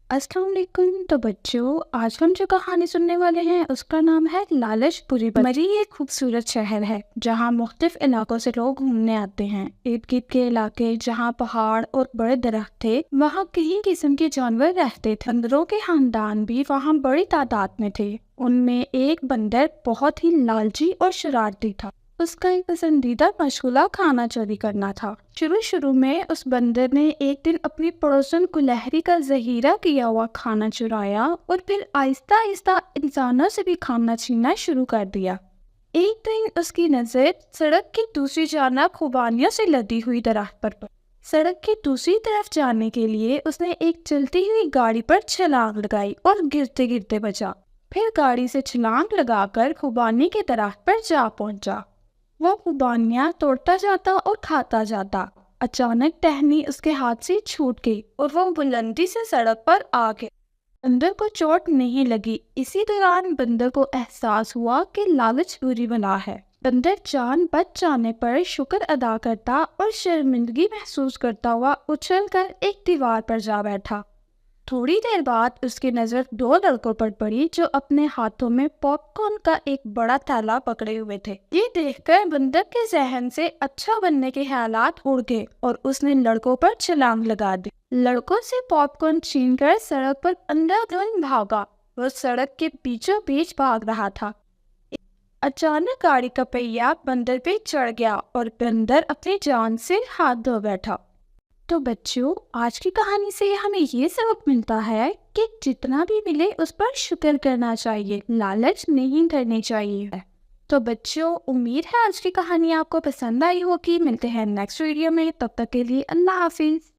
अस्सलाम वालेकुम। तो बच्चों, आज हम जो कहानी सुनने वाले हैं उसका नाम है लालच बुरी बदरी। मरी एक खूबसूरत शहर है जहाँ मुख्तलिफ इलाकों से लोग घूमने आते हैं। इर्द गिर्द के इलाके जहाँ पहाड़ और बड़े दरख्त थे, वहाँ कई किस्म के जानवर रहते थे। बंदरों के खानदान भी वहाँ बड़ी तादाद में थे। उनमें एक बंदर बहुत ही लालची और शरारती था। उसका एक पसंदीदा मशगूला खाना चोरी करना था। शुरू शुरू में उस बंदर ने एक दिन अपनी पड़ोसन गुलहरी का जहीरा किया हुआ खाना चुराया और फिर आहिस्ता आहिस्ता इंसानों से भी खाना छीनना शुरू कर दिया। एक दिन उसकी नजर सड़क की दूसरी जानब खुबानियों से लदी हुई दरख्त पर पड़ी। सड़क की दूसरी तरफ जाने के लिए उसने एक चलती हुई गाड़ी पर छलांग लगाई और गिरते गिरते बचा। फिर गाड़ी से छलांग लगाकर खुबानी के दरख्त पर जा पहुंचा। वो खुबानियां तोड़ता जाता और खाता जाता। अचानक टहनी उसके हाथ से छूट गई और वो बुलंदी से सड़क पर आ गया। बंदर को चोट नहीं लगी। इसी दौरान बंदर को एहसास हुआ कि लालच बुरी बला है। बंदर जान बच जाने पर शुक्र अदा करता और शर्मिंदगी महसूस करता हुआ उछलकर एक दीवार पर जा बैठा। थोड़ी देर बाद उसकी नजर दो लड़कों पर पड़ी जो अपने हाथों में पॉपकॉर्न का एक बड़ा थैला पकड़े हुए थे। ये देखकर बंदर के जहन से अच्छा बनने के ख्यालात उड़ गए और उसने लड़कों पर छलांग लगा दी। लड़कों से पॉपकॉर्न छीनकर सड़क पर अंधाधुंध भागा। वो सड़क के बीचों बीच भाग रहा था। अचानक गाड़ी का पहिया बंदर पे चढ़ गया और बंदर अपनी जान से हाथ धो बैठा। तो बच्चों, आज की कहानी से हमें ये सबक मिलता है कि जितना भी मिले उस पर शुक्र करना चाहिए, लालच नहीं करनी चाहिए। तो बच्चों, उम्मीद है आज की कहानी आपको पसंद आई होगी। मिलते हैं नेक्स्ट वीडियो में, तब तक के लिए अल्लाह हाफिज।